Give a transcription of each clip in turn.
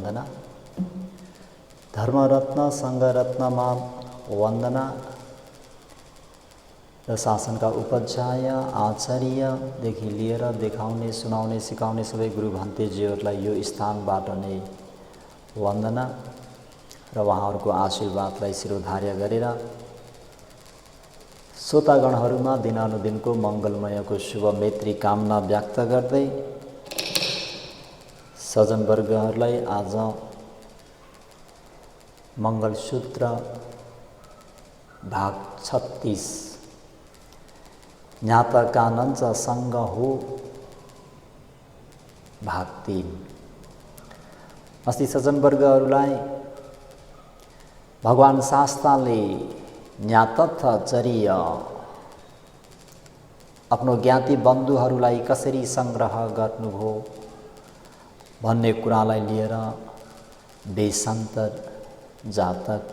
वन्दना। धर्मरत्न सङ्घरत्नमा वन्दना र शासनका उपाध्याय आचार्यदेखि लिएर देखाउने सुनाउने सिकाउने सबै गुरु भन्तेजीहरूलाई यो स्थानबाट नै वन्दना र उहाँहरूको आशीर्वादलाई शिरोधार्य गरेर श्रोतागणहरूमा दिनानुदिनको मङ्गलमयको शुभ मैत्री कामना व्यक्त गर्दै सज्जनवर्गहरूलाई आज मङ्गलसूत्र भाग 36 ज्ञाता कानञ्च सङ्ग हो भाग 3। अस्ति सज्जनवर्गहरूलाई भगवान शास्ताले ज्ञातथचर्य आफ्नो ज्ञाति बन्धुहरूलाई कसरी सङ्ग्रह गर्नुभयो भन्ने कुरालाई लिएर वेशान्तर जातक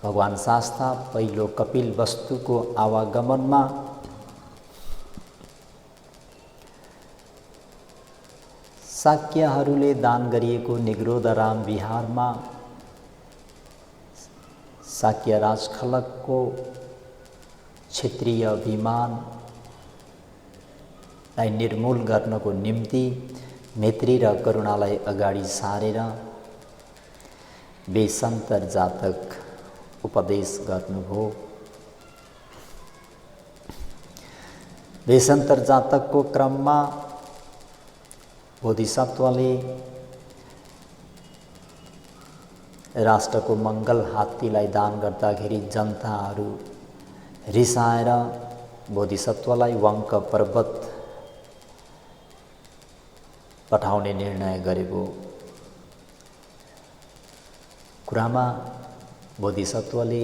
भगवान शास्ता पहिलो कपिल वस्तुको आवागमनमा शाक्यहरूले दान गरिएको निग्रोधराम विहारमा शाक्य राजखलकको क्षेत्रीय अभिमानलाई निर्मूल गर्नको निम्ति मैत्री र करुणालाई अगाडि सारेर वेशान्तर जातक उपदेश गर्नुभयो। वेशान्तर जातकको क्रममा बोधिसत्वले राष्ट्रको मङ्गल हात्तीलाई दान गर्दाखेरि जनताहरू रिसाएर बोधिसत्वलाई वङ्क पर्वत पठाउने निर्णय गरेको कुरामा बोधिसत्वले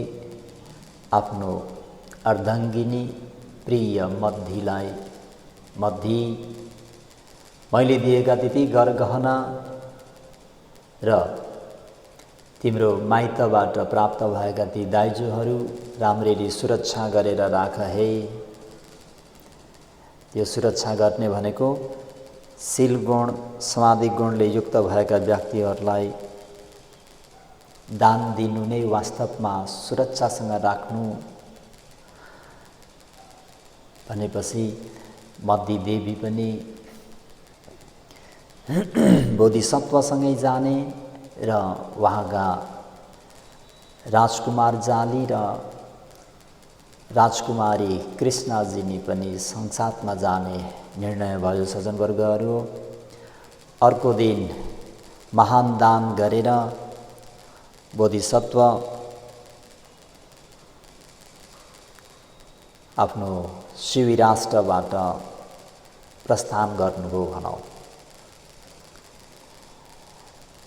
आफ्नो अर्धाङ्गिनी प्रिय मद्धीलाई, मद्धी मैले दिएका त्यति गरगहना र तिम्रो माइतबाट प्राप्त भएका ती दाइजोहरू राम्ररी सुरक्षा गरेर राख है। त्यो सुरक्षा गर्ने भनेको शील गुण समाधि गुणले युक्त भएका व्यक्तिहरूलाई दान दिनु नै वास्तवमा सुरक्षासँग राख्नु भनेपछि मद्दी देवी पनि बोधिसत्वसँगै जाने र वहाँका राजकुमार जाली र राजकुमारी कृष्णाजीनी पनि संसारमा जाने निर्णय भयो। सज्जनवर्गहरू अर्को दिन महान दान गरेर बोधिसत्व आफ्नो शिविराष्ट्रबाट प्रस्थान गर्नुभयो भनौँ।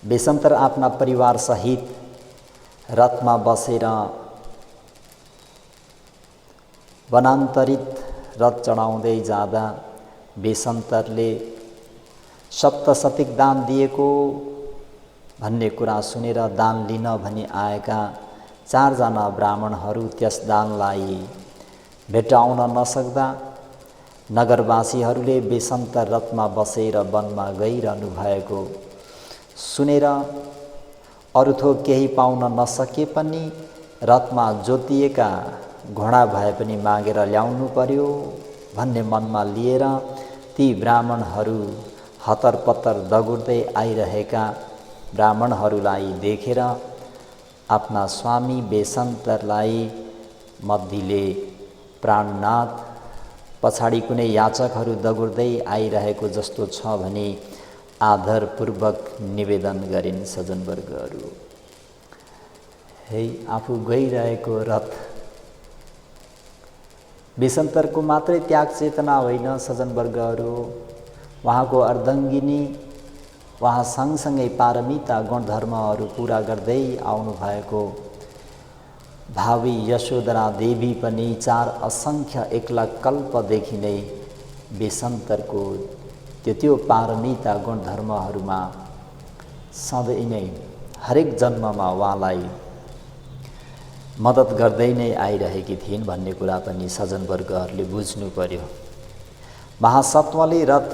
वेशान्तर आफ्ना परिवार सहित रथमा बसेर वनान्तरित रथ चढाउँदै जाँदा वेशान्तरले सप्तशतिक दान दिएको भन्ने कुरा सुनेर दान लिन भनी आएका 4 जना ब्राह्मणहरू त्यस दानलाई भेटाउन नसक्दा नगरवासीहरूले वेशान्तर रथमा बसेर वनमा गइरहनु भएको सुनेर अरू थोक केही पाउन नसके पनि रथमा जोतिएका घोडा भए पनि मागेर ल्याउनु पर्यो भन्ने मनमा लिएर ती ब्राह्मणहरू हतरपतर दगुर्दै आइरहेका ब्राह्मणहरूलाई देखेर आफ्ना स्वामी वेशान्तरलाई मद्दीले प्राणनाथ पछाडि कुनै याचकहरू दगुर्दै आइरहेको जस्तो छ भने आदरपूर्वक निवेदन गरिन्। सज्जनवर्गहरू है आफू गइरहेको रथ वेशान्तरको मात्रै त्याग चेतना होइन सज्जनवर्गहरू, वहाँको अर्धाङ्गिनी वहाँ सँगसँगै पारमिता गुणधर्महरू पुरा गर्दै आउनु भएको भावी यशोधरा देवी पनि 4 असङ्ख्य एकला कल्पदेखि नै वेशान्तरको त्यो पारमिता गुणधर्महरूमा सधैँ नै हरेक जन्ममा उहाँलाई मद्दत गर्दै नै आइरहेकी थिइन् भन्ने कुरा पनि सज्जनवर्गहरूले बुझ्नु पर्यो। महासत्वले रथ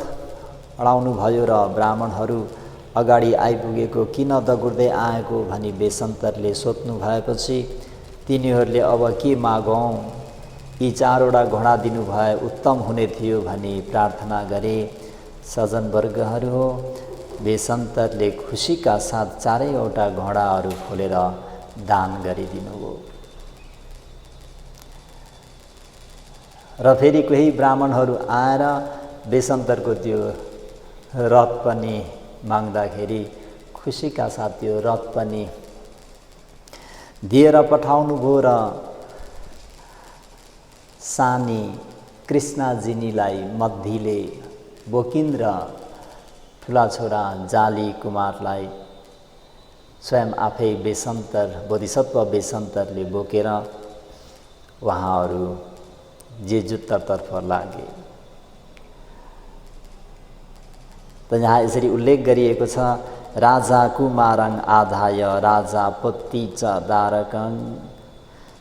अडाउनु भयो र ब्राह्मणहरू अगाडि आइपुगेको किन दगुर्दै आएको भनी बेसन्तरले सोध्नु भएपछि तिनीहरूले अब के मागौँ, यी 4वटा घोडा दिनुभए उत्तम हुने थियो भनी प्रार्थना गरे। सज्जनवर्गहरू हो, बेसन्तरले खुसीका साथ 4वटा घोडाहरू खोलेर दान गरिदिनुभयो। र फेरि कोही ब्राह्मणहरू आएर बेसन्तरको त्यो रथ पनि माग्दाखेरि खुसीका साथ त्यो रथ पनि दिएर पठाउनु भयो र सानी कृष्णाजिनीलाई मध्तीले बोकिन् र ठुला छोरा जाली कुमारलाई स्वयं आफै बेसन्तर बोधिसत्व बेसन्तरले बोकेर उहाँहरू जेजुत्तरतर्फ लागे। त यहाँ यसरी उल्लेख गरिएको छ, राजा कुमारं आधाय राजा पुत्ती च दारकं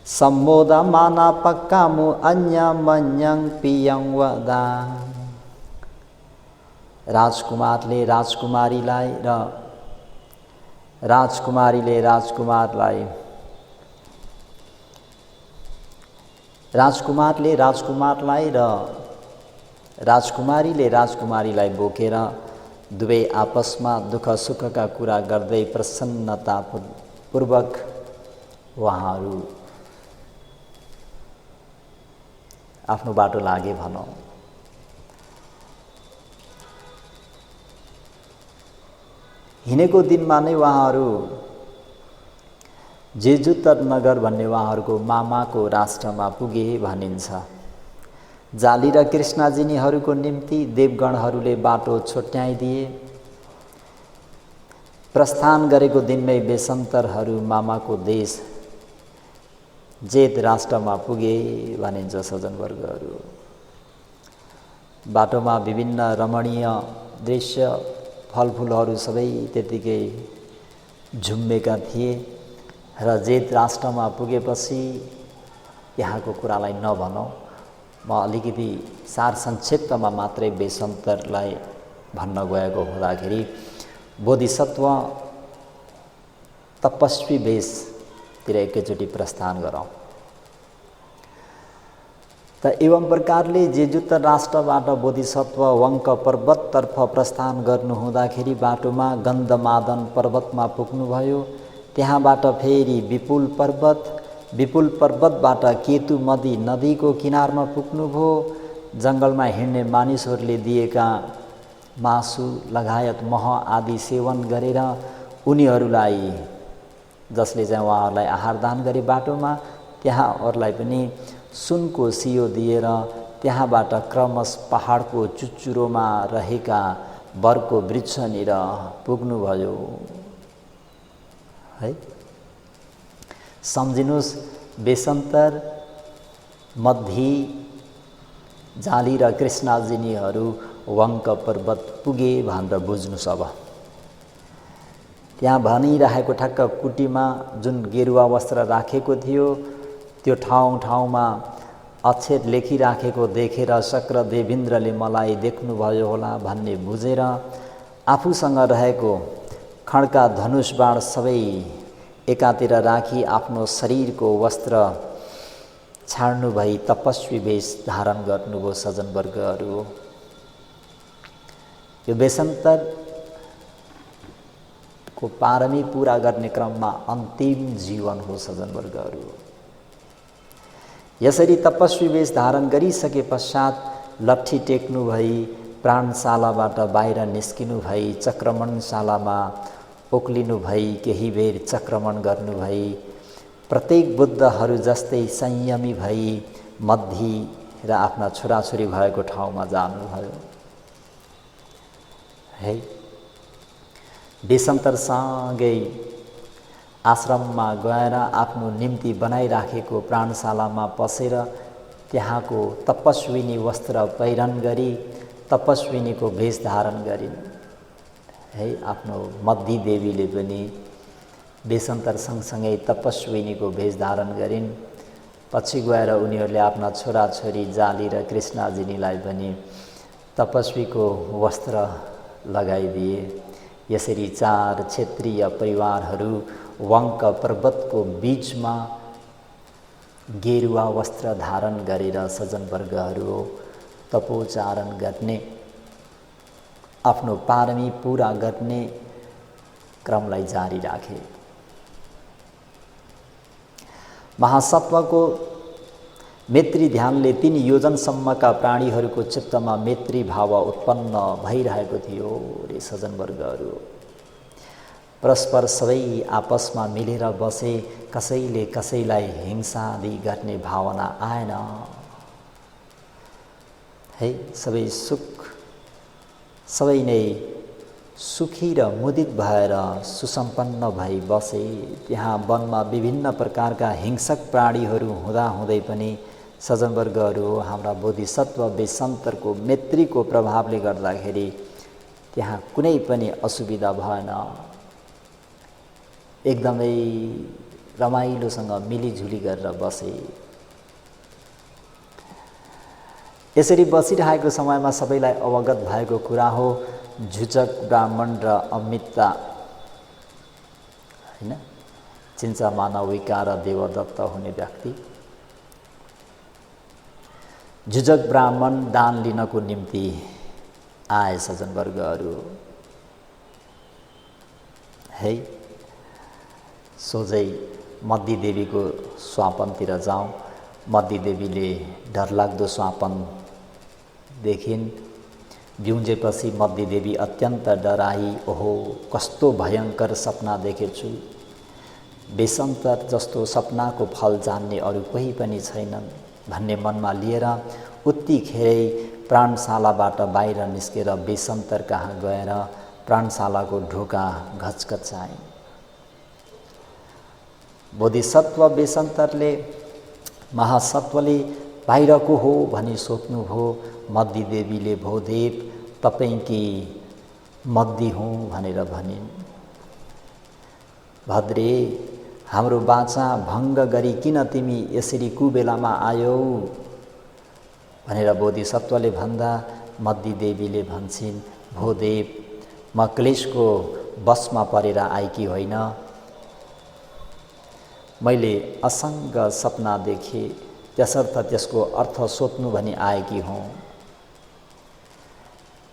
सम्मोदमाना पक्कामु अन्यमन्यं पियं वदा। राजकुमारले राजकुमारीलाई र राजकुमारीले राजकुमारलाई राजकुमारले राजकुमारलाई र राजकुमारीले राजकुमारीलाई बोकेर दुवै आपसमा दुःख सुखका कुरा गर्दै प्रसन्नतापूर्वक उहाँहरू आफ्नो बाटो लागे भनौँ। हिँडेको दिनमा नै उहाँहरू जेजुत्तर नगर भन्ने उहाँहरूको मामाको राष्ट्रमा पुगे भनिन्छ। जाली र कृष्णाजिनीहरूको निम्ति देवगणहरूले बाटो छोट्याइदिए। प्रस्थान गरेको दिनमै बेसन्तरहरू मामाको देश जेत राष्ट्रमा पुगे भनिन्छ। सज्जनवर्गहरू, बाटोमा विभिन्न रमणीय दृश्य फलफुलहरू सबै त्यतिकै झुम्मेका थिए र जेत राष्ट्रमा पुगेपछि त्यहाँको कुरालाई नभनौँ, म अलिकति सार संक्षेपमा मात्रै बेसन्तरलाई भन्न गएको हुँदाखेरि बोधिसत्व तपस्वी वेशतिर एकैचोटि प्रस्थान गरौँ। त एवं प्रकारले जेजुत्तर राष्ट्रबाट बोधिसत्व वङ्क पर्वततर्फ प्रस्थान गर्नु हुँदाखेरि बाटोमा गन्धमादन पर्वतमा पुग्नुभयो। त्यहाँबाट फेरि विपुल पर्वतबाट केतुमती नदीको किनारमा पुग्नुभयो। जङ्गलमा हिँड्ने मानिसहरूले दिएका मासु लगायत मह आदि सेवन गरेर उनीहरूलाई, जसले चाहिँ उहाँहरूलाई आहार दान गरे बाटोमा, त्यहाँहरूलाई पनि सुनको सियो दिएर त्यहाँबाट क्रमश पहाडको चुचुरोमा रहेका बरको वृक्षनिर पुग्नुभयो है। सम्झिनुहोस्, बेसन्तर मध्ती जाली र कृष्णाजिनीहरू वङ्क पर्वत पुगे भनेर बुझ्नुहोस्। अब त्यहाँ भनिरहेको ठक्क कुटीमा जुन गेरुवा वस्त्र राखेको थियो त्यो ठाउँमा अक्षर लेखिराखेको देखेर शक्र देवेन्द्रले मलाई देख्नुभयो होला भन्ने बुझेर आफूसँग रहेको खड्का धनुष बाण सबै एकातिर राखी आफ्नो शरीरको वस्त्र छाड्नु भई तपस्वी वेश धारण गर्नुभयो। सज्जनवर्गहरू, यो बेसन्तरको पारमी पूरा गर्ने क्रममा अन्तिम जीवन हो। सज्जनवर्गहरू, यसरी तपस्वी वेश धारण गरिसके पश्चात लट्ठी टेक्नु भई प्राणशालाबाट बाहिर निस्किनु भई चक्रमणशालामा ओक्लिनु भई केही बेर चक्रमण गर्नु भई प्रत्येक बुद्धहरू जस्तै संयमी भई मध्ती र आफ्ना छोराछोरी भएको ठाउँमा जानुभयो है। बेसन्तरसँगै आश्रममा गएर आफ्नो निम्ति बनाइराखेको प्राणशालामा पसेर त्यहाँको तपस्विनी वस्त्र पहिरन गरी तपस्विनीको भेष धारण गरिन् है। आफ्नो मध्ती देवीले पनि बेसन्तर सँगसँगै तपस्विनीको भेष धारण गरिन्। पछि गएर उनीहरूले आफ्ना छोराछोरी जाली र कृष्णाजिनीलाई पनि तपस्वीको वस्त्र लगाइदिए। यसरी 4 क्षेत्रीय परिवारहरू वंक पर्वतको बीचमा गेरुवा वस्त्र धारण गरेर सज्जनवर्गहरू तपोचारण गर्ने, आफ्नो पारमी पूरा गर्ने क्रमलाई जारी राखे। महासत्वको मैत्री ध्यानले 3 योजनसम्मका प्राणीहरूको चित्तमा मैत्री भाव उत्पन्न भइरहेको थियो रे सज्जनवर्गहरू। परस्पर सबै आपसमा मिलेर बसे, कसैले कसैलाई हिंसा आदि गर्ने भावना आएन है। सबै नै सुखी र मुदित भएर सुसम्पन्न भई बसे। त्यहाँ वनमा विभिन्न प्रकारका हिंसक प्राणीहरू हुँदाहुँदै पनि सज्जनवर्गहरू हाम्रा बोधिसत्व बेसन्तरको मैत्रीको प्रभावले गर्दाखेरि त्यहाँ कुनै पनि असुविधा भएन। एकदमै रमाइलोसँग मिलिझुली गरेर बसे। यसरी बसिरहेको समयमा सबैलाई अवगत भएको कुरा हो, झुचक ब्राह्मण र अमिता हैन, चिन्चा मानविका र देवदत्त हुने व्यक्ति झुचक ब्राह्मण दान लिनको निम्ति आए सज्जनवर्गहरू है। सोझै मद्दी देवीको स्वापनतिर जाउँ। मद्दी देवीले डरलाग्दो स्वापन देखिन्। बिउजेपछि मद्दी देवी अत्यन्त डराई। ओहो, कस्तो भयङ्कर सपना देखेछु। बेसन्तर जस्तो सपनाको फल जान्ने अरू कोही पनि छैनन् भन्ने मनमा लिएर उत्तिखेरै प्राणशालाबाट बाहिर निस्केर बेसन्तर कहाँ गएर प्राणशालाको ढोका घचघचाइन्। बोधिसत्व बेसन्तरले महासत्वले बाहिर को हो भनी सोध्नुभयो। मद्दी देवीले भोदेव तपाईंकी मद्दी हुँ भनेर भनिन्। भद्रे, हाम्रो बाचा भङ्ग गरी किन तिमी यसरी कुबेलामा आयौ भनेर बोधिसत्वले भन्दा मद्दी देवीले भन्छिन्, भोदेव, म क्लेशको बसमा परेर आएकी होइन। मैले असङ्ग सपना देखे, त्यसर्थ त्यसको अर्थ सोध्नु भनी आएकी हुँ।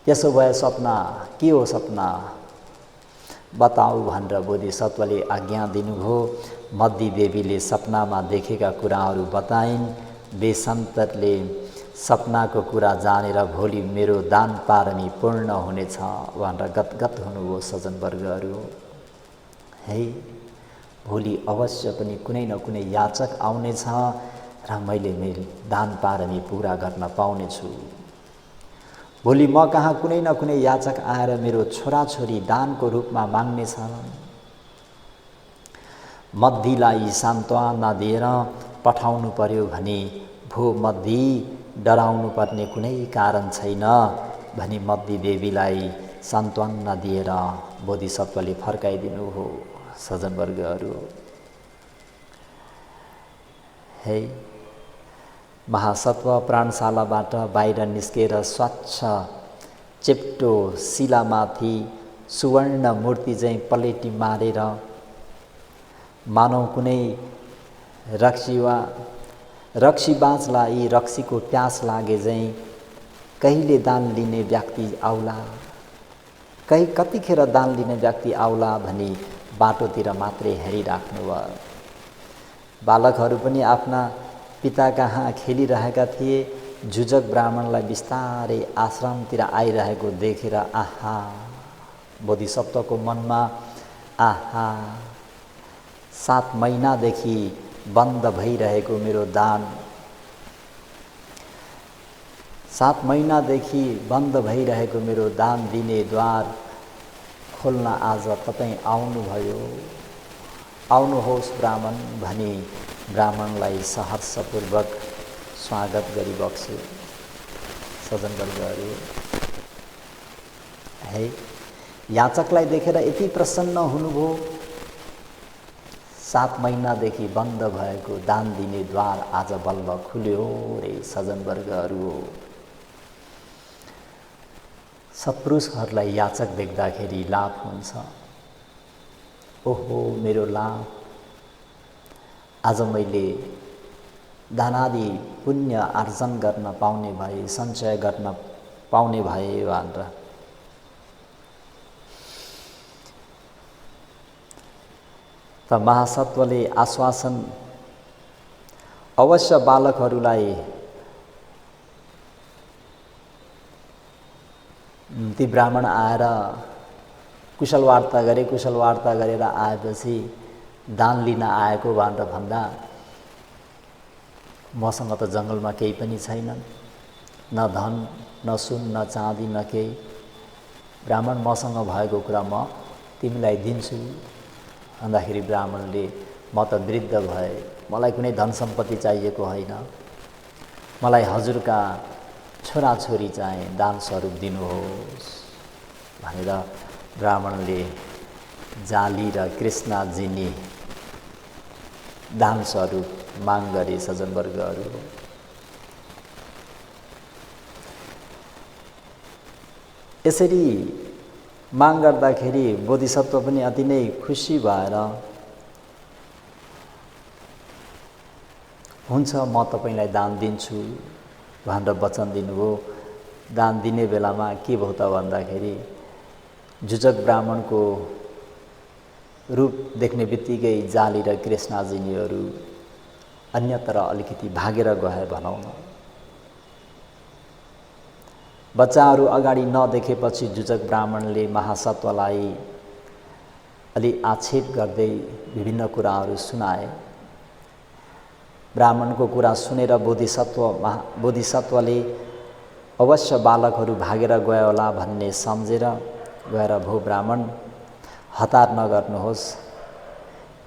त्यसो भए सपना के हो? सपना बताऊ भनेर बोधिसत्वले आज्ञा दिनुभयो। मद्दी देवीले सपनामा देखेका कुराहरू बताइन्। बेसन्तरले सपनाको कुरा जानेर भोलि मेरो दान पारमी पूर्ण हुनेछ भनेर गदगद हुनुभयो सज्जनवर्गहरू है। भोलि अवश्य पनि कुनै न कुनै याचक आउनेछ र मैले मेरो दान पारमी पूरा गर्न पाउनेछु। भोलि म कहाँ कुनै न कुनै याचक आएर मेरो छोराछोरी दानको रूपमा माग्नेछ। मद्दीलाई सान्त्वना दिएर पठाउनु पर्यो भने भो मद्दी, डराउनु पर्ने कुनै कारण छैन भनी मद्दी देवीलाई सान्त्वना दिएर बोधिसत्वले फर्काइदिनु हो सज्जनवर्गहरू है। महासत्व प्राणशालाबाट बाहिर निस्केर स्वच्छ चेप्टो शिलामाथि सुवर्ण मूर्ति चाहिँ पलेटी मारेर मानौ कुनै रक्सीबाजलाई रक्सीको प्यास लागे चाहिँ कहिले दान लिने व्यक्ति आउला, कतिखेर दान लिने व्यक्ति आउला भनी बाटोतिर मात्रै हेरिराख्नु भयो। बालकहरू पनि आफ्ना पिता कहाँ खेलिरहेका थिए। झुजक ब्राह्मणलाई बिस्तारै आश्रमतिर आइरहेको देखेर आहा, बोधिसत्वको मनमा आहा, 7 महिनादेखि बन्द भइरहेको मेरो दान, 7 महिनादेखि बन्द भइरहेको मेरो दान दिने द्वार खोल्न आज तपाईँ आउनुभयो। आउनुहोस् ब्राह्मण भनी ब्राह्मणलाई सहर्षपूर्वक स्वागत गरी बक्स्यो सज्जनवर्गहरू है। याचकलाई देखेर यति प्रसन्न हुनुभयो। 7 महिनादेखि बन्द भएको दान दिने द्वार आज बल्ल खुल्यो रे सज्जनवर्गहरू। सत्पुरुषहरूलाई याचक देख्दाखेरि लाभ हुन्छ। ओहो मेरो लाभ, आज मैले दानादि पुण्य आर्जन गर्न पाउने भए, सञ्चय गर्न पाउने भए भनेर। त महासत्वले आश्वासन अवश्य बालकहरूलाई ती ब्राह्मण आएर कुशल वार्ता गरेर आएपछि दान लिन आएको भनेर भन्दा मसँग त जङ्गलमा केही पनि छैन, न धन न सुन न चाँदी न केही, ब्राह्मण मसँग भएको कुरा म तिमीलाई दिन्छु भन्दाखेरि ब्राह्मणले म त वृद्ध भए, मलाई कुनै धन सम्पत्ति चाहिएको होइन, मलाई हजुरका छोराछोरी चाहिँ दान स्वरूप दिनुहोस् भनेर ब्राह्मणले जाली र कृष्णजिनी दान स्वरूप माग गरे। सज्जनवर्गहरू, यसरी माग गर्दाखेरि बोधिसत्व पनि अति नै खुसी भएर हुन्छ म तपाईलाई दान दिन्छु भनेर वचन दिनुभयो। दान दिने बेलामा के भयो त भन्दाखेरि जुजक ब्राह्मणको रूप देख्ने बित्तिकै जाली र कृष्णजिनीहरू अन्यत्र अलिकति भागेर गए भनौँ न। बच्चाहरू अगाडि नदेखेपछि जुजक ब्राह्मणले महासत्वलाई अलि आक्षेप गर्दै विभिन्न कुराहरू सुनाए। ब्राह्मणको कुरा सुनेर बोधिसत्वले अवश्य बालकहरू भागेर गयो होला भन्ने सम्झेर गएर भो ब्राह्मण हतार नगर्नुहोस्,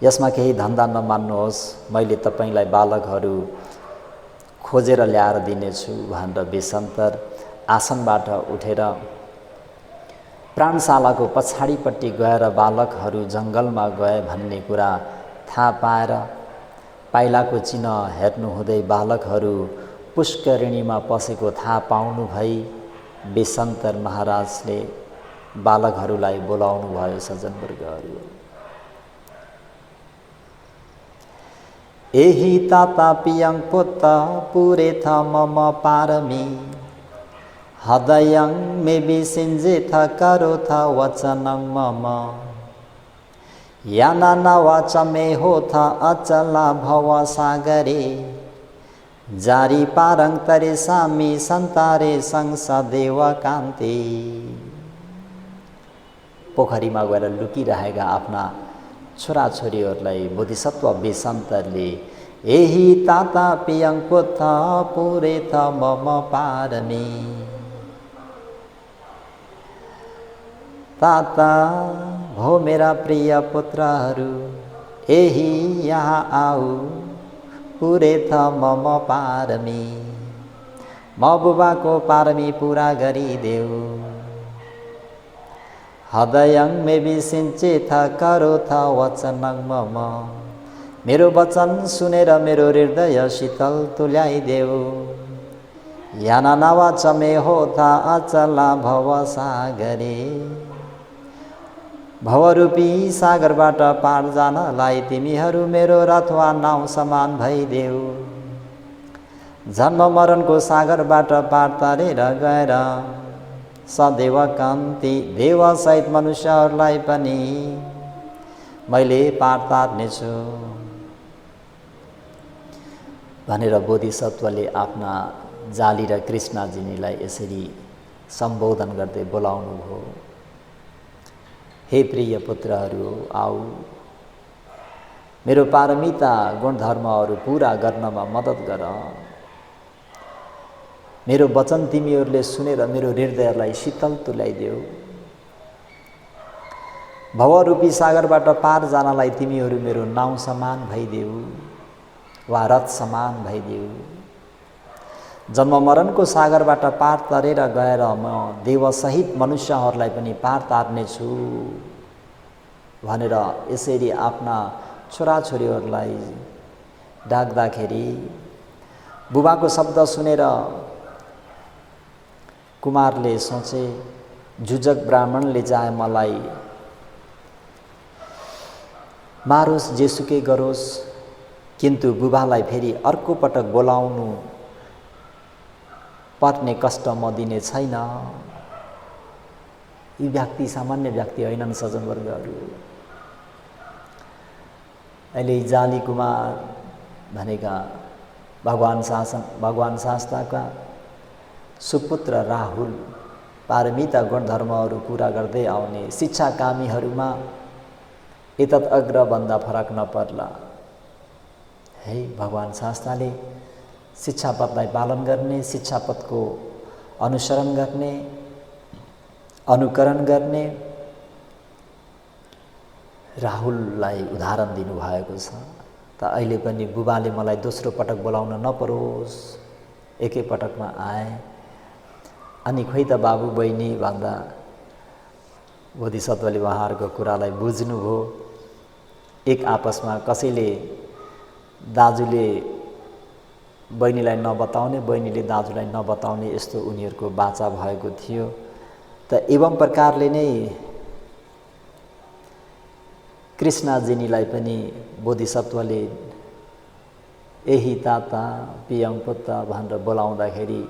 यसमा केही धन्दा नमान्नुहोस्, मैले तपाईलाई बालकहरू खोजेर ल्याएर दिनेछु भनेर बेसन्तर आसनबाट उठेर प्राणशालाको पछाडिपट्टि गएर बालकहरू जङ्गलमा गए भन्ने कुरा थाहा पाएर पाइलाको चिन्ह हेर्नुहुँदै बालकहरू पुष्करिणीमा पसेको थाहा पाउनु भई बेसन्तर महाराजले बालकहरूलाई बोलाउनु भयो। सज्जनवर्गहरू, एही ताता पियङ पुत्त पुरेथ मम पारमी हदयं मे विसिञ्जेथ करोथ वचनं मम याना नवाच मे होथ अचला भव सागरे जारी पारङ तरे सामी सन्तारे संसदेव कान्ति। पोखरीमा गएर लुकिरहेका आफ्ना छोराछोरीहरूलाई बोधिसत्व बेसन्तरले एही ताता पियङ पुत्त पुरेथ मम पारमी, ताता हो मेरा प्रिय पुत्रहरू, एही यहाँ आऊ पुरेथ मम पारमी, म बुबाको पारमी पुरा गरिदेऊ। हृदयं मे विसिञ्चेथ करोथ वचनं मम, मेरो वचन सुनेर मेरो हृदय शीतल तुल्याइदेऊ। याना नवाच मे होथ अचला भव सागरे, भवरूपी सागरबाट पार जानलाई तिमीहरू मेरो रथ वा नाउ समान भइदेऊ। जन्म मरणको सागरबाट पार तरेर गएर सदैव कान्ति देवसहित मनुष्यहरूलाई पनि मैले पार तार्नेछु भनेर बोधिसत्वले आफ्ना जाली र कृष्णजिनीलाई यसरी सम्बोधन गर्दै बोलाउनु भयो। हे प्रिय पुत्रहरू, आऊ मेरो पारमिता गुणधर्महरू पूरा गर्नमा मद्दत गर। मेरो वचन तिमीहरूले सुनेर मेरो हृदयलाई शीतल तुल्याइदेऊ। भवरूपी सागरबाट पार जानलाई तिमीहरू मेरो नाउ समान भइदेऊ वा रथ समान भइदेऊ। जन्म मरणको सागरबाट पार तरेर गएर म देवसहित मनुष्यहरूलाई पनि पार तार्नेछु भनेर यसरी आफ्ना छोराछोरीहरूलाई डाक्दाखेरि बुबाको शब्द सुनेर कुमारले सोचे जुजक ब्राह्मणले चाहे मलाई मारोस् जेसुकै गरोस्, किन्तु बुबालाई फेरि अर्को पटक बोलाउनु पर्ने कष्ट म दिने छैन। यी व्यक्ति सामान्य व्यक्ति होइनन् सज्जनवर्गहरू। अहिले जाली कुमार भनेका भगवान शास्त्रका सुपुत्र राहुल पारमिता गुणधर्महरू पुरा गर्दै आउने शिक्षाकामीहरूमा एतत् अग्रभन्दा फरक नपर्ला। है भगवान शास्त्रले शिक्षापथलाई पालन गर्ने, शिक्षापथको अनुसरण गर्ने, अनुकरण गर्ने राहुललाई उदाहरण दिनुभएको छ। त अहिले पनि बुबाले मलाई दोस्रो पटक बोलाउन नपरोस्, एकै पटकमा आए। अनि खोइ त बाबु बहिनी भन्दा बोधिसत्वले उहाँहरूको कुरालाई बुझ्नुभयो। एक आपसमा कसैले दाजुले बहिनीलाई नबताउने, बहिनीले दाजुलाई नबताउने, यस्तो उनीहरूको बाचा भएको थियो। त एवं प्रकारले नै कृष्णजीनीलाई पनि बोधिसत्वले यही ताता पियङ पुत्ता भनेर बोलाउँदाखेरि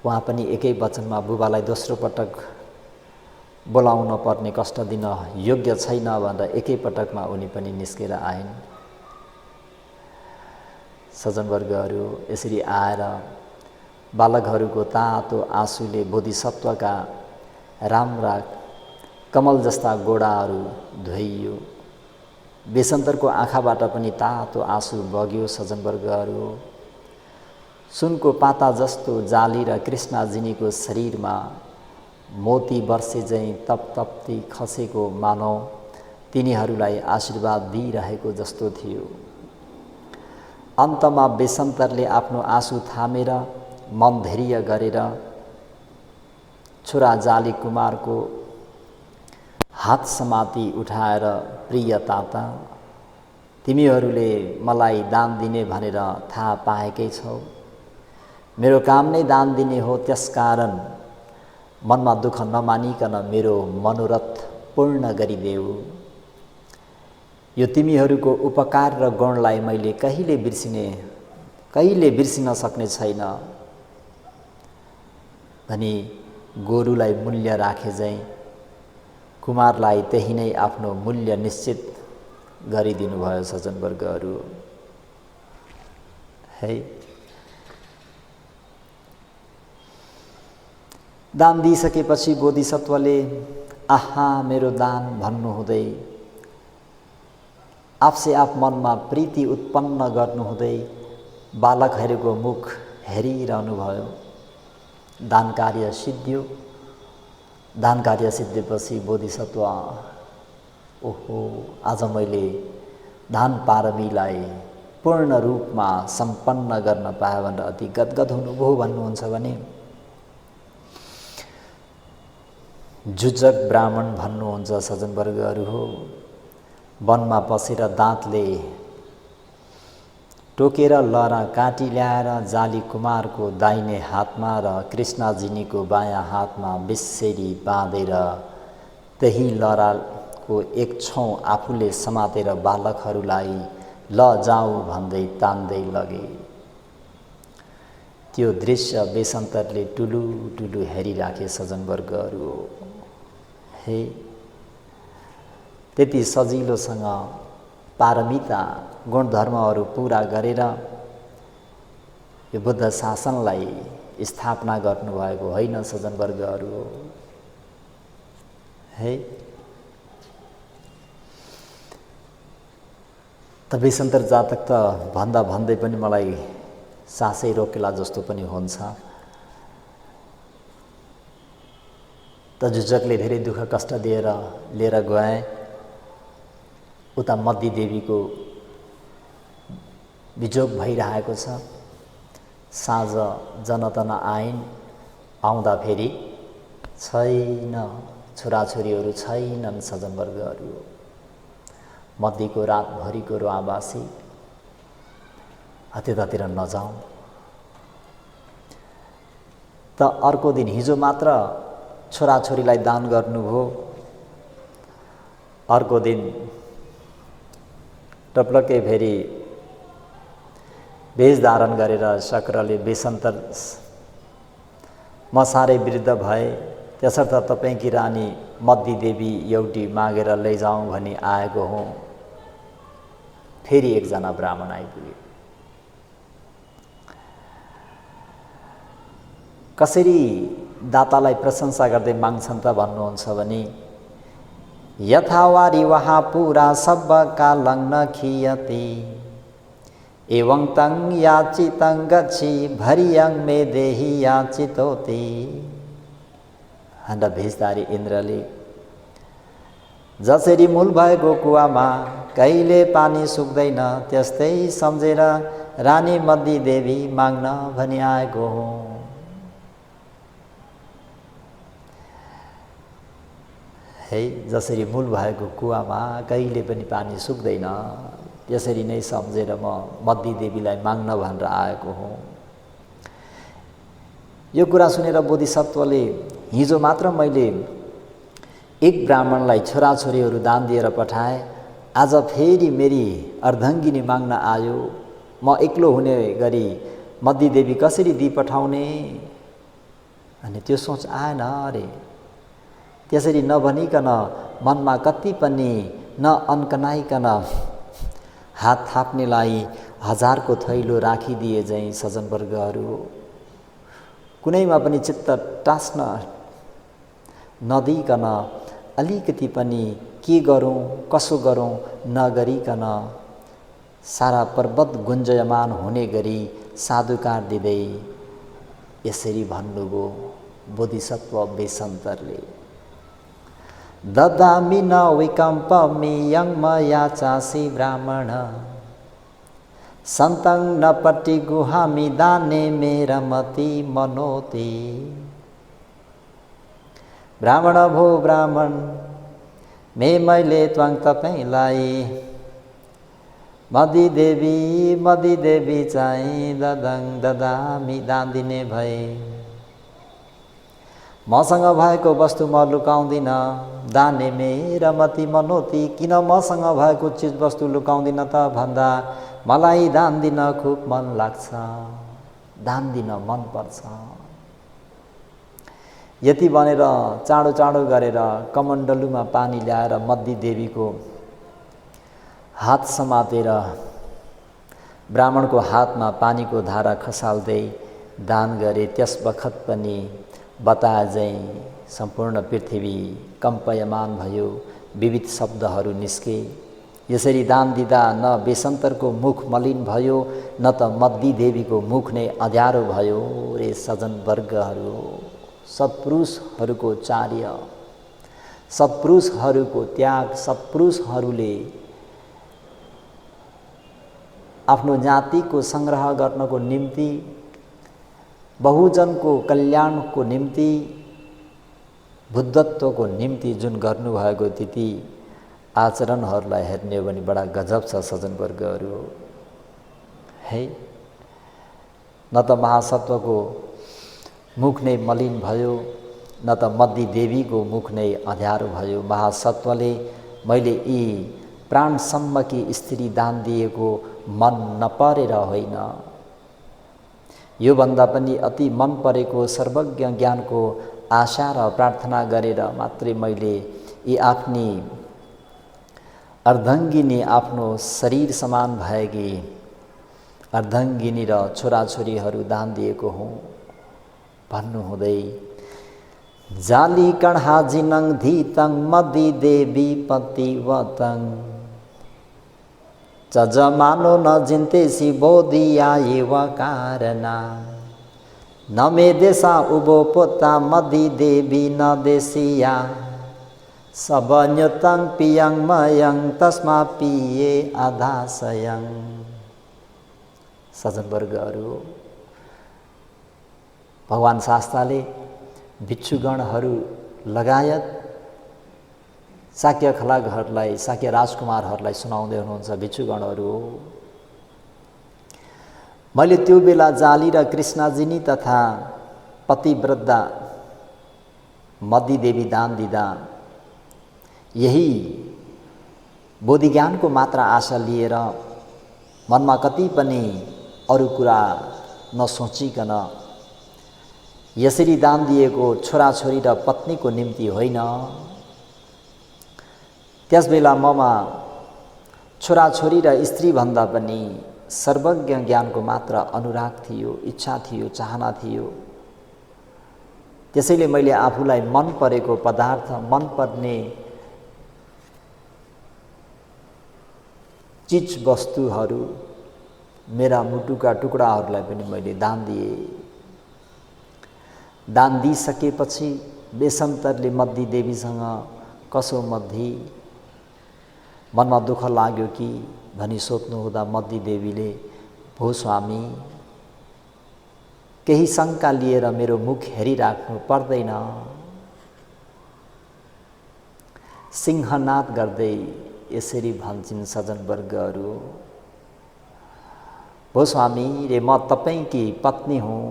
उहाँ पनि एकै वचनमा बुबालाई दोस्रो पटक बोलाउन पर्ने कष्ट दिन योग्य छैन भनेर एकै पटकमा उनी पनि निस्केर आइन्। सज्जनवर्गहरू, यसरी आएर बालकहरूको तातो आँसुले बोधिसत्वका राम्रा कमल जस्ता गोडाहरू धोइयो। बेसन्तरको आँखाबाट पनि तातो आँसु बग्यो। सज्जनवर्गहरू, सुनको पाता जस्तो जाली र कृष्णजीनीको शरीरमा मोती वर्षे झैँ तपतप्ती खसेको मानौ तिनीहरूलाई आशीर्वाद दिइरहेको जस्तो थियो। अन्तमा बेसन्तरले आफ्नो आँसु थामेर मन धैर्य गरेर छोरा जाली कुमारको हात समाती उठाएर, प्रिय ताता, तिमीहरूले मलाई दान दिने भनेर थाहा पाएकै छौ। मेरो काम नै दान दिने हो, त्यसकारण मनमा दुःख नमानिकन मेरो मनोरथ पूर्ण गरिदेऊ। यो तिमीहरूको उपकार र गुणलाई मैले कहिले बिर्सिन सक्ने छैन भनी गोरुलाई मूल्य राखे झैँ कुमारलाई त्यही नै आफ्नो मूल्य निश्चित गरिदिनु भयो। सज्जनवर्गहरू, है दान दिइसकेपछि बोधिसत्वले आहा मेरो दान भन्नुहुँदै आफसे आफ मनमा प्रीति उत्पन्न गर्नुहुँदै बालकहरूको मुख हेरिरहनु भयो। दान कार्य सिद्धियो। दान कार्य सिद्धिएपछि बोधिसत्व, ओहो आज मैले दान पारमीलाई पूर्ण रूपमा सम्पन्न गर्न पाएँ भनेर अति गदगद हुनुभयो भन्नुहुन्छ भने जुजक ब्राह्मण भन्नुहुन्छ। सज्जनवर्गहरू हो, वनमा पसेर दाँतले टोकेर लहरा काटी ल्याएर जाली कुमारको दाहिने हातमा र कृष्णजीनीको बायाँ हातमा बिस्सेरी बाँधेर त्यही लहराको एक छौँ आफूले समातेर बालकहरूलाई ल जाऊ भन्दै तान्दै लगे। त्यो दृश्य बेसन्तरले टुलु टुलु हेरिराखे। सज्जनवर्गहरू, हे त्यति सजिलोसँग पारमिता गुणधर्महरू पुरा गरेर यो बुद्ध शासनलाई स्थापना गर्नुभएको होइन। सज्जनवर्गहरू, है त बेसन्तर जातक त भन्दै पनि मलाई सासै रोकेला जस्तो पनि हुन्छ। त जुजकले धेरै दुःख कष्ट लिएर गए। उता मद्दी देवीको बिजोग भइरहेको छ। साँझ जनतन आइन्। आउँदा फेरि छैन, छोराछोरीहरू छैनन्। सज्जनवर्गहरू, मद्दीको रातभरिको रुवाबासी, त्यतातिर नजाउँ। त अर्को दिन, हिजो मात्र छोराछोरीलाई दान गर्नुभयो। अर्को दिन टप्लक्कै फेरि भेष धारण गरेर शक्रले बेसन्तर म साह्रै वृद्ध भए, त्यसर्थ तपाईँकी रानी मद्दी देवी एउटी मागेर लैजाउँ भनी आएको हुँ। फेरि एकजना ब्राह्मण आइपुगे। कसरी दातालाई प्रशंसा गर्दै माग्छन् त भन्नुहुन्छ भने यथावारी वहाँ पुरा सब कालं न खियति एवं तं याचितं गच्छि भरियं मे देहि याचितोति। अन्त भेषधारी इन्द्रले जसरी मूल भएको कुवामा कहिले पानी सुक्दैन त्यस्तै सम्झेर रानी मद्दी देवी माग्न भनी आएको हुँ। है, जसरी मूल भएको कुवामा कहिले पनि पानी सुक्दैन त्यसरी नै सम्झेर म मद्दी देवीलाई माग्न भनेर आएको हुँ। यो कुरा सुनेर बोधिसत्वले हिजो मात्र मैले एक ब्राह्मणलाई छोराछोरीहरू दान दिएर पठाएँ, आज फेरि मेरी अर्धाङ्गिनी माग्न आयो, म एक्लो हुने गरी मद्दी देवी कसरी दिई पठाउने? अनि त्यो सोच आएन अरे। त्यसरी नभनिकन मनमा कति पनि नअन्कनाइकन हात थाप्नेलाई हजारको थैलो राखिदिए झैँ सज्जनवर्गहरू कुनैमा पनि चित्त टास्न नदिइकन अलिकति पनि के गरौँ कसो गरौँ नगरिकन सारा पर्वत गुन्जयमान हुने गरी साधुकार दिँदै यसरी भन्नुभयो बोधिसत्व बेसन्तरले। ददामि न विकम्पमि यं मया चासि ब्राह्मण सन्तं न पट्टिगुहामि दाने मे रमति मनोति। ब्राह्मण भो ब्राह्मण मैले त्वाङ तपाईँलाई मद्दी देवी चाहिँ ददामि दान दिने भए। मसँग भएको वस्तु म लुकाउँदिन, दाने मे रमति मनोति। किन मसँग भएको चिज वस्तु लुकाउँदिन त भन्दा मलाई दान दिन खुब मन लाग्छ, दान दिन मन पर्छ। यति भनेर चाँडो चाँडो गरेर कमण्डलुमा पानी ल्याएर मद्दी देवीको हात समातेर ब्राह्मणको हातमा पानीको धारा खसाल्दै दान गरे। त्यस बखत पनि बताए झैँ सम्पूर्ण पृथ्वी कम्पयमान भयो, विविध शब्दहरू निस्के। यसरी दान दिँदा न बेसन्तरको मुख मलिन भयो न त मद्दी देवीको मुख नै अँध्यारो भयो रे सज्जनवर्गहरू। सत्पुरुषहरूको कार्य, सत्पुरुषहरूको त्याग, सत्पुरुषहरूले आफ्नो जातिको सङ्ग्रह गर्नको निम्ति, बहुजनको कल्याणको निम्ति, बुद्धत्वको निम्ति जुन गर्नुभएको ती आचरणहरूलाई हेर्ने हो भने बडा गजब छ सज्जनवर्गहरू। है, न त महासत्वको मुख नै मलिन भयो न त मद्दी देवीको मुख नै अँध्यारो भयो। महासत्वले मैले यी प्राणसम्मकी स्त्री दान दिएको मन नपरेर होइन, योभन्दा पनि अति मन परेको सर्वज्ञ ज्ञानको आशा र प्रार्थना गरेर मात्रै मैले यी आफ्नी अर्धाङ्गिनी, आफ्नो शरीर समान भएकी अर्धाङ्गिनी र छोराछोरीहरू दान दिएको हुँ भन्नुहुँदै जाली कण्हाजिनं धीतं मद्दी देवी पतिवतं जजमानो न जिन्तेसी बोधिया एव कारणा न मे देशा उभो पोता मद्दी देवी न देशिया सबन्युतं पियं मयं तस्मा पिए आधासयं। सज्जनवर्गहरू, भगवान शास्ताले भिक्षुगणहरू लगायत शाक्य खलागहरूलाई, शाक्य राजकुमारहरूलाई सुनाउँदै हुनुहुन्छ। भिक्षुगणहरू, मैले त्यो बेला जाली र कृष्णाजिनी तथा पतिव्रता मद्दी देवी दान दिँदा यही बोधिज्ञानको मात्र आशा लिएर मनमा कति पनि अरू कुरा नसोचिकन यसरी दान दिएको छोराछोरी र पत्नीको निम्ति होइन, त्यसबेला ममा छोराछोरी र स्त्रीभन्दा पनि सर्वज्ञ ज्ञानको मात्र अनुराग थियो, इच्छा थियो, चाहना थियो। त्यसैले मैले आफूलाई मन परेको पदार्थ, मन पर्ने चीज वस्तुहरू, मेरा मुटुका टुक्राहरूलाई पनि मैले दान दिएँ। दान दिइसकेपछि बेसन्तरले मद्दी देवीसँग कसो मद्दी, मनमा दुःख लाग्यो कि भनी सोध्नुहुँदा मद्दी देवीले, भो स्वामी केही शङ्का लिएर मेरो मुख हेरिराख्नु पर्दैन। सिंहनाद गर्दै यसरी भन्छन् सज्जनवर्गहरू, भो स्वामी रे म तपाईंकी पत्नी हुँ,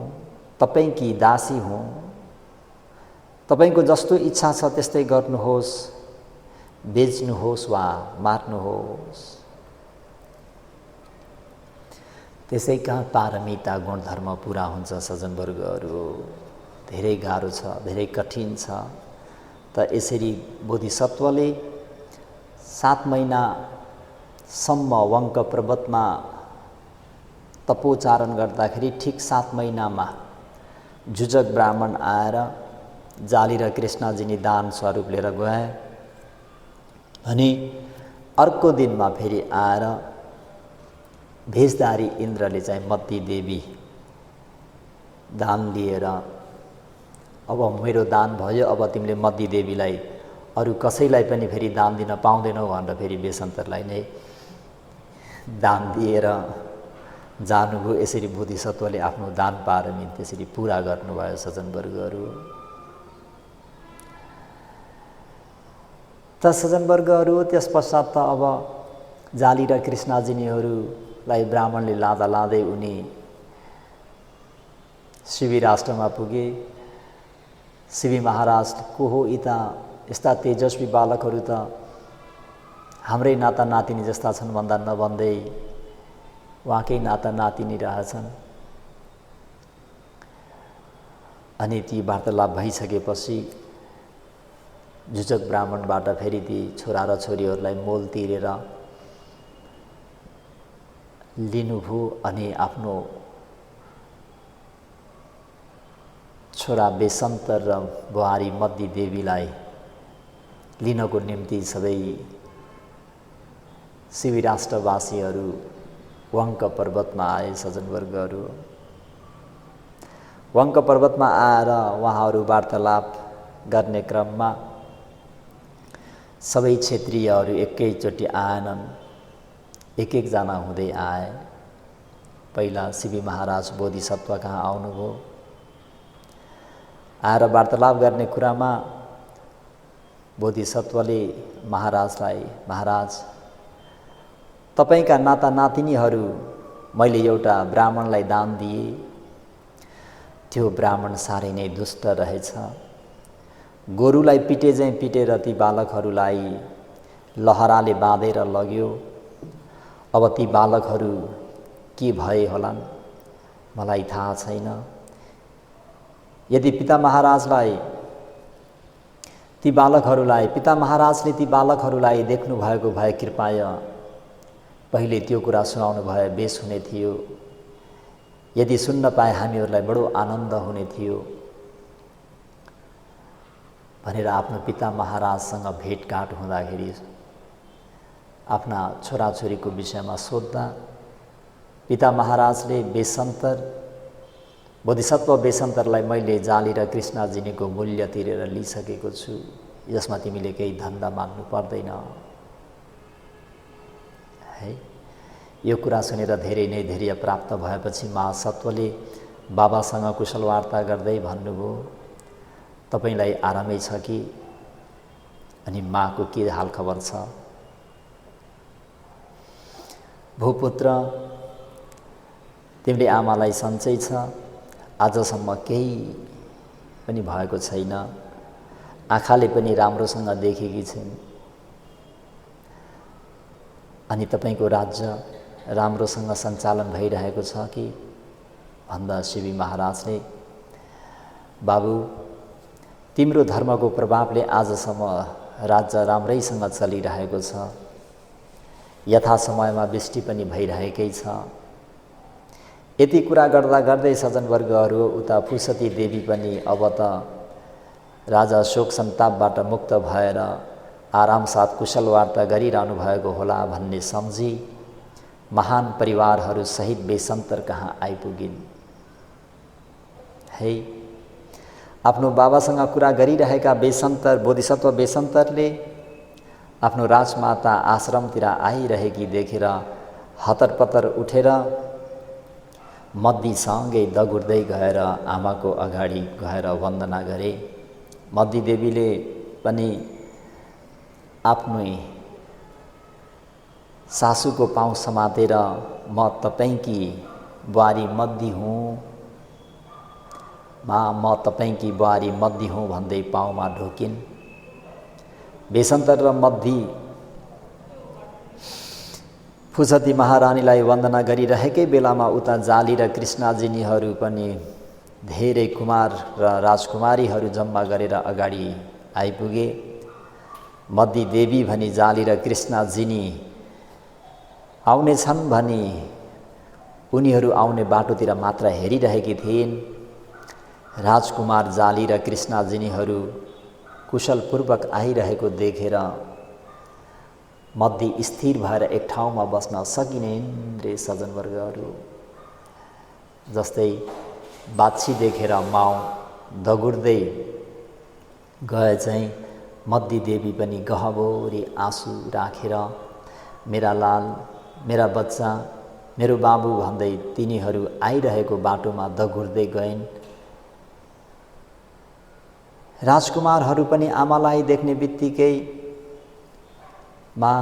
तपाईंकी दासी हुँ, तपाईंको जस्तो इच्छा छ त्यस्तै गर्नुहोस्, बेच्नुहोस् वा मार्नुहोस्। त्यसै कहाँ पारमिता गुणधर्म पुरा हुन्छ सज्जनवर्गहरू। धेरै गाह्रो छ, धेरै कठिन छ। त यसरी बोधिसत्वले 7 महिनासम्म वंक पर्वतमा तपोचारण गर्दाखेरि ठिक 7 महिनामा जुजक ब्राह्मण आएर जाली र कृष्णजी दान स्वरूप लिएर गए। अनि अर्को दिनमा फेरि आएर भेषधारी इन्द्रले चाहिँ मद्दी देवी दान लिएर, अब मेरो दान भयो, अब तिमीले मद्दी देवीलाई अरू कसैलाई पनि फेरि दान दिन पाउँदैनौ भनेर फेरि बेसन्तरलाई नै दान दिएर जानुभयो। यसरी बोधिसत्वले आफ्नो दान पारमी त्यसरी पुरा गर्नुभयो सज्जनवर्गहरू। त सज्जनवर्गहरू त्यस पश्चात त अब जाली र कृष्णजीनीहरूलाई ब्राह्मणले लाँदा लाँदै उनी शिवी राष्ट्रमा पुगे। शिवी महाराज को हो, यी त यस्ता तेजस्वी बालकहरू त हाम्रै नाता नातिनी जस्ता छन् भन्दा नभन्दै उहाँकै नाता नातिनी रहेछन्। अनि ती वार्तालाप भइसकेपछि जुजक ब्राह्मणबाट फेरि ती छोरा र छोरीहरूलाई मोल तिरेर लिनुभयो। अनि आफ्नो छोरा बेसन्तर र बुहारी मद्दी देवीलाई लिनको निम्ति सबै शिवी राष्ट्रवासीहरू वंक पर्वतमा आए सज्जनवर्गहरू। वंक पर्वतमा आएर उहाँहरू वार्तालाप गर्ने क्रममा सबै क्षेत्रीयहरू एकैचोटि आएनन्, एक एकजना हुँदै आए। पहिला शिवी महाराज बोधिसत्व कहाँ आउनुभयो। आएर वार्तालाप गर्ने कुरामा बोधिसत्वले महाराजलाई, महाराज तपाईंका नाता नातिनीहरू मैले एउटा ब्राह्मणलाई दान दिए, त्यो ब्राह्मण साह्रै नै दुष्ट रहेछ। गोरुलाई पिटे झैं पिटेर ती बालकहरूलाई लहराले बाँधेर लग्यो। अब ती बालकहरू के भए होलान् मलाई थाहा छैन। यदि पिता महाराजले ती बालकहरूलाई देख्नु भएको भए कृपया पहिले त्यो कुरा सुनाउनु भए बेस हुने थियो। यदि सुन्न पाए हामीहरूलाई बडो आनन्द हुने थियो भनेर आफ्नो पिता महाराजसँग भेटघाट हुँदाखेरि आफ्ना छोराछोरीको विषयमा सोध्दा पिता महाराजले बोधिसत्व बेसन्तरलाई मैले जाली र कृष्णजीनीको मूल्य तिरेर लिइसकेको छु, यसमा तिमीले केही धन्दा माग्नु पर्दैन है। यो कुरा सुनेर धेरै नै धैर्य प्राप्त भएपछि महासत्वले बाबासँग कुशल वार्ता गर्दै भन्नुभयो, तपाईलाई आरामै छ कि, अनि माको के हाल खबर छ? भूपुत्र तिमीले आमालाई सन्चै छ, आजसम्म केही पनि भएको छैन। आँखाले पनि राम्रोसँग देखेकी छिन्। अनि तपाईको राज्य राम्रोसँग सञ्चालन भइरहेको छ कि भन्दा शिवी महाराजले, बाबु तिम्रो धर्मको प्रभावले आजसम्म राज्य राम्रैसँग चलिरहेको छ, यथा समयमा वृष्टि पनि भइरहेकै छ। यति कुरा गर्दा गर्दै सज्जनवर्गहरू उता फुसती देवी पनि अब त राजा शोक सन्तापबाट मुक्त भएर आरामसाथ कुशल वार्ता गरिरहनु भएको होला भन्ने सम्झी महान परिवारहरू सहित बेसन्तर कहाँ आइपुगिन्। है, आफ्नो बाबासँग कुरा गरिरहेका बेसन्तर बोधिसत्व बेसन्तरले आफ्नो राजमाता आश्रमतिर आइरहेकी देखेर हतरपतर उठेर मद्दीसँगै दगुर्दै गएर आमाको अगाडि गएर वन्दना गरे। मद्दी देवीले पनि आफ्नै सासूको पाउ समातेर म तपाईकी बुहारी मद्दी हुँ, म तपाईकी बुहारी मद्दी हुँ भन्दै पाउमा ढोकिन्। बेसन्तर र मद्दी फुसती महारानीलाई वन्दना गरिरहेकै बेलामा उता जाली र कृष्णाजिनीहरू पनि धेरै कुमार र राजकुमारीहरू जम्मा गरेर अगाडि आइपुगे। मद्दी देवी भनी जाली र कृष्णाजिनी आउने छन् भनी उनीहरू आउने बाटोतिर मात्र हेरिरहेकी थिइन्। राजकुमार जाली र कृष्णाजिनीहरू कुशलपूर्वक आइरहेको देखेर मद्दी स्थिर भएर एक ठाउँमा बस्न सकिनेन् रे सज्जनवर्गहरू। जस्तै बाछी देखेर माउ दगुर्दै गए चाहिँ मद्दी देवी पनि गहभरि आँसु राखेर मेरा लाल, मेरा बच्चा, मेरो बाबु भन्दै तिनीहरू आइरहेको बाटोमा दगुर्दै गइन्। राजकुमारहरू पनि आमालाई देख्ने बित्तिकै मा,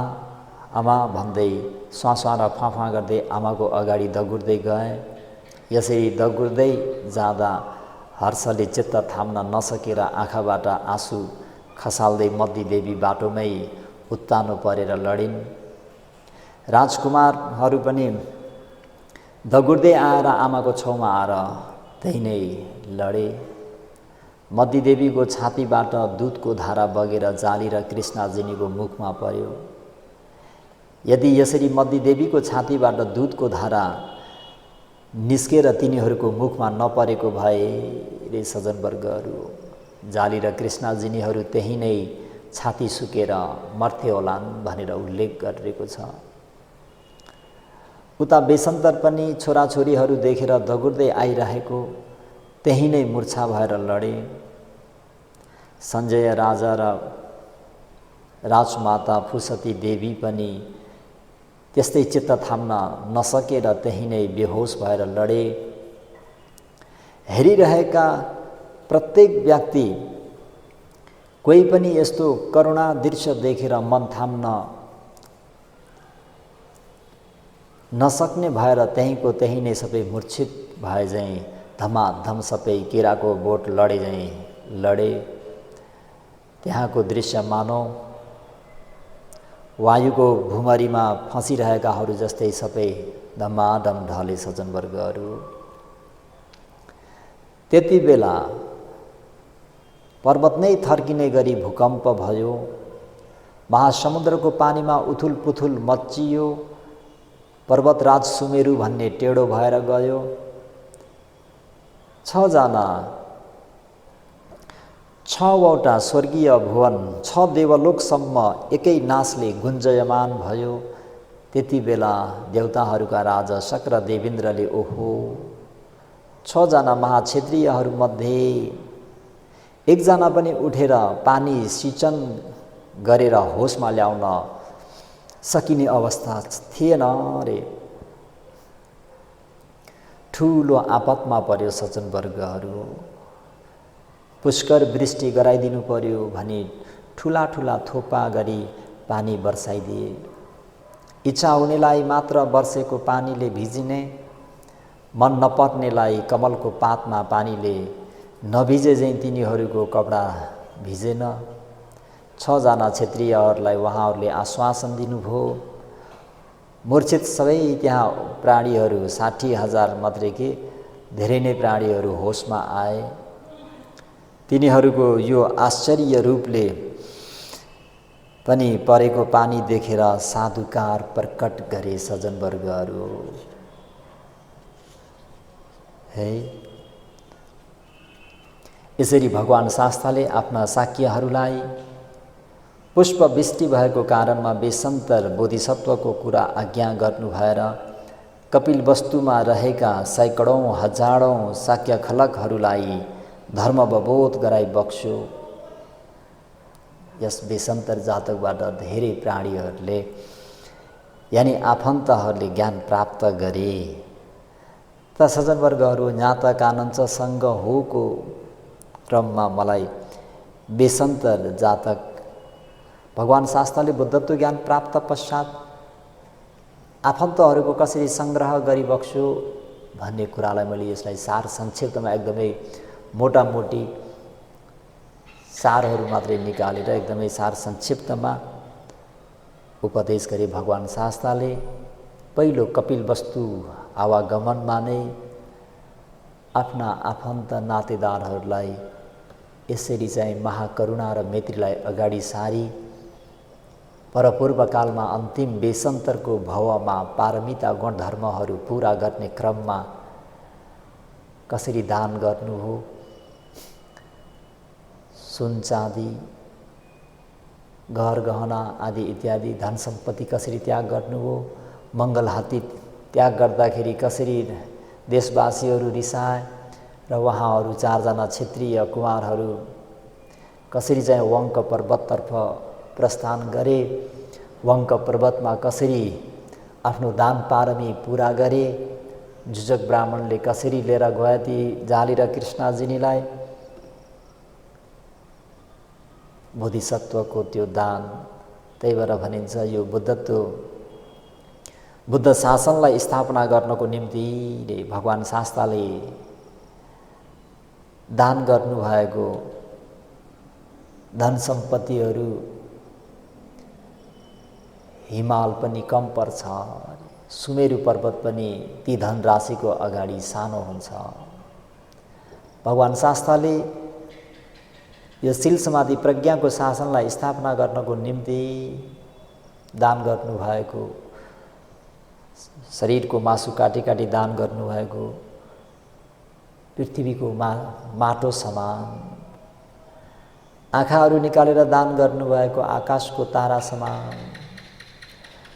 आमा भन्दै स्वास्वा र फाँफा गर्दै आमाको अगाडि दगुर्दै गए। यसरी दगुर्दै जाँदा हर्षले चित्त थाम्न नसकेर आँखाबाट आँसु खसाल्दै मद्दी देवी बाटोमै उत्तानो परेर लडिन्। राजकुमारहरू पनि दगुर्दै आएर आमाको छेउमा आएर त्यही नै लडे। मद्दी देवीको छातीबाट दूधको धारा बगेर जाली र कृष्णाजिनीको मुखमा पर्यो। यदि यसरी मद्दी देवीको छातीबाट दूधको धारा निस्केर तिनीहरूको मुखमा नपरेको भए रे सज्जनवर्गहरू, जाली र कृष्णाजिनीहरू त्यही नै छाती सुकेर मर्थे होलान् भनेर उल्लेख गरिएको छ। उता बेसन्तर पनि छोराछोरीहरू देखेर दगुर्दै आइरहेको त्यही नै मूर्छा भएर लडे। सञ्जय राजा र राजमाता फुसती देवी पनि त्यस्तै चित्त थाम्न नसकेर त्यही नै बेहोस भएर लडे। हेरिरहेका प्रत्येक व्यक्ति कोही पनि यस्तो करुणा दृश्य देखेर मन थाम्न नसक्ने भएर त्यहीँको त्यही नै सबै मूर्छित भए झैँ धमाधम सबै केराको बोट लडे झैँ लडे। त्यहाँको दृश्य मानौ वायुको भुमरीमा फँसिरहेकाहरू जस्तै सबै धमाधम ढले सज्जनवर्गहरू। त्यति बेला पर्वत नै थर्किने गरी भूकम्प भयो। महासमुद्रको पानीमा उथुल पुथुल मच्चियो। पर्वतराज सुमेरु भन्ने टेढो भएर गयो। 6वटा स्वर्गीय भुवन 6 देवलोकसम्म एकै नासले गुन्जयमान भयो। त्यति बेला देवताहरूका राजा शक्र देवेन्द्रले ओहो 6 जना महाक्षत्रियहरूमध्ये एकजना पनि उठेर पानी सिंचन गरेर होसमा ल्याउन सकिने अवस्था थिएन रे। ठुलो आपतमा पर्यो सज्जनवर्गहरू। पुष्कर वृष्टि गराइदिनु पर्यो भनी ठुला ठुला थोपा गरी पानी बर्साइदिए। इच्छा हुनेलाई मात्र वर्षेको पानीले भिजिने, मन नपर्नेलाई कमलको पातमा पानीले नभिजे झैँ तिनीहरूको कपडा भिजेन। 6 जना क्षेत्रीयहरूलाई उहाँहरूले आश्वासन दिनुभयो। मूर्छित सबै त्यहाँ प्राणीहरू 60,000 मात्रै के धेरै नै प्राणीहरू होसमा आए। तिनीहरूको यो आश्चर्य रूपले पनि परेको पानी देखेर साधुकार प्रकट गरे सज्जनवर्गहरू। है यसरी भगवान शास्ताले आफ्ना शाक्यहरूलाई पुष्पवृष्टि भएको कारणमा बेसन्तर बोधिसत्वको कुरा आज्ञा गर्नु भएर कपिलवस्तुमा रहेका सैकडौँ हजारौँ शाक्यखलकहरूलाई धर्मबोध गराई बक्स्यो। यस बेसन्तर जातकबाट धेरै प्राणीहरूले यानि आफन्तहरूले ज्ञान प्राप्त गरे। त सज्जनवर्गहरू ज्ञाता कानञ्चसँग होको क्रममा मलाई बेसन्तर जातक भगवान शास्ताले बुद्धत्व ज्ञान प्राप्त पश्चात आफन्तहरूको कसरी सङ्ग्रह गरी बक्स्यो भन्ने कुरालाई मैले यसलाई सार संक्षिप्तमा एकदमै मोटामोटी सारहरू मात्रै निकालेर एकदमै सार संक्षिप्तमा उपदेश गरे। भगवान शास्ताले पहिलो कपिलवस्तु आवागमनमा नै आफ्ना आफन्त नातेदारहरूलाई यसरी चाहिँ महाकरुणा र मैत्रीलाई अगाडि सारी परपूर्वकालमा अन्तिम बेसन्तरको भवमा पारमिता गुणधर्महरू पुरा गर्ने क्रममा कसरी दान गर्नु हो, सुन चाँदी घर गहना आदि इत्यादि धन सम्पत्ति कसरी त्याग गर्नु हो, मङ्गल हात्ती त्याग गर्दाखेरि कसरी देशवासीहरू रिसाए र उहाँहरू 4 जना क्षेत्रीय कुमारहरू कसरी चाहिँ वङ्क पर्वततर्फ प्रस्थान गरे, वङ्क पर्वतमा कसरी आफ्नो दान पारमी पुरा गरे, जुजक ब्राह्मणले कसरी लिएर गए ती जाली र कृष्णाजिनीलाई, बोधिसत्वको त्यो दान। त्यही भएर भनिन्छ यो बुद्ध शासनलाई स्थापना गर्नको निम्ति भगवान शास्ताले दान गर्नुभएको धन सम्पत्तिहरू हिमाल पनि कम पर्छ, सुमेरु पर्वत पनि ती धनराशिको अगाडि सानो हुन्छ। भगवान शास्ताले यो शील समाधि प्रज्ञाको शासनलाई स्थापना गर्नको निम्ति दान गर्नुभएको, शरीरको मासु काटी काटी दान गर्नुभएको पृथ्वीको माटो समान, आँखाहरू निकालेर दान गर्नुभएको आकाशको तारा समान,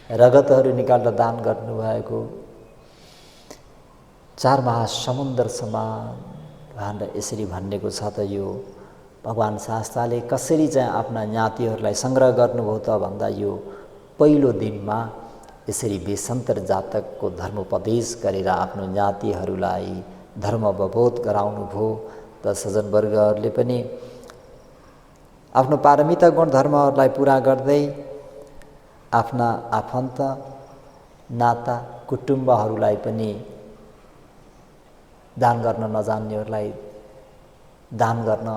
रगतहरू निकालेर दान गर्नुभएको 4 महासमुद्र समान भनेर यसरी भनिएको छ। त यो भगवान शास्ताले कसरी चाहिँ आफ्ना ज्ञातिहरूलाई सङ्ग्रह गर्नुभयो त भन्दा यो पहिलो दिनमा यसरी बेसन्तर जातकको धर्मोपदेश गरेर आफ्नो ज्ञातिहरूलाई धर्मबोध गराउनु भयो। त सज्जनवर्गहरूले पनि आफ्नो पारमिता गुण धर्महरूलाई पुरा गर्दै आफ्ना आफन्त नाता कुटुम्बहरूलाई पनि दान गर्न नजान्नेहरूलाई दान गर्न,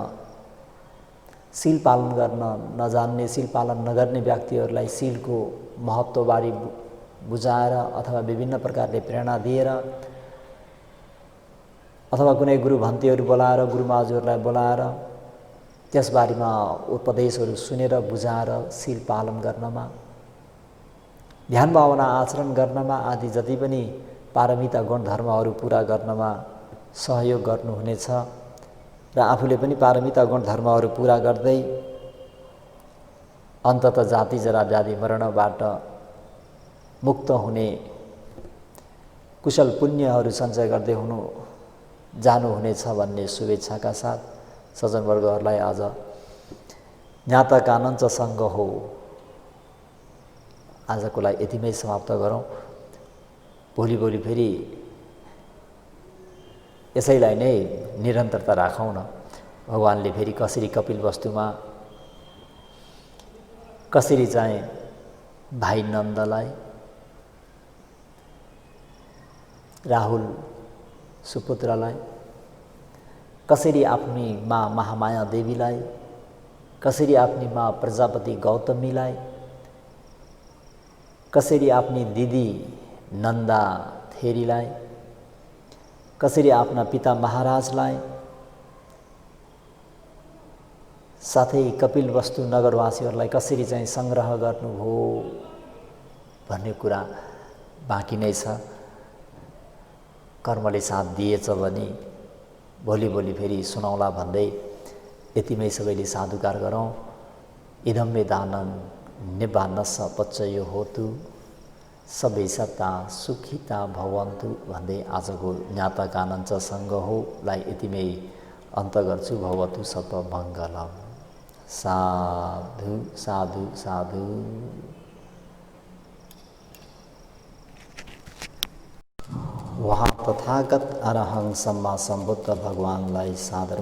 शील पालन गर्न नजान्ने, शील पालन नगर्ने व्यक्तिहरूलाई शीलको महत्त्वबारे बुझाएर अथवा विभिन्न प्रकारले प्रेरणा दिएर अथवा कुनै गुरु भन्तीहरू बोलाएर, गुरुमाजुहरूलाई बोलाएर त्यसबारेमा उपदेशहरू सुनेर बुझाएर शील पालन गर्नमा, ध्यान भावना आचरण गर्नमा आदि जति पनि पारमिता गुण धर्महरू पुरा गर्नमा सहयोग गर्नुहुनेछ र आफूले पनि पारमिता गुण धर्महरू पुरा गर्दै अन्ततः जाति जरा व्याधि मरणबाट मुक्त हुने कुशल पुण्यहरू सञ्चय गर्दै जानुहुनेछ भन्ने शुभेच्छाका साथ सज्जनवर्गहरूलाई आज ज्ञाता कानञ्चसँग हो आजको लागि यतिमै समाप्त गरौँ। भोलि फेरि यसैलाई नै निरन्तरता राखौँ न। भगवानले फेरि कसरी कपिलवस्तुमा कसरी चाहिँ भाइ नन्दलाई, राहुल सुपुत्रलाई, कसरी आफ्नी माँ महामाया देवीलाई कसरी आफ्नी माँ प्रजापति गौतमीलाई, कसरी आफ्नी दिदी नन्दा थेरीलाई, कसरी आफ्ना पिता महाराजलाई, साथै कपिलवस्तु नगरवासीहरूलाई कसरी चाहिँ सङ्ग्रह गर्नुभयो भन्ने कुरा बाँकी नै छ। कर्मले साथ दिएछ भने भोलि फेरि सुनाउला भन्दै यतिमै सबैले साधुकार गरौँ। इदं मे दानं निब्बान्नस्स पच्चयो होतु, सबै सत्ता सुखिता भवन्तु भन्दै आजको ज्ञाता कानञ्च सङ्गहोलाई यतिमै अन्त गर्छु। भवतु सतमङ्गलम्। साधु साधु साधु। वहाँ तथागत अरहं सम्मा सम्बुद्ध भगवानलाई सादर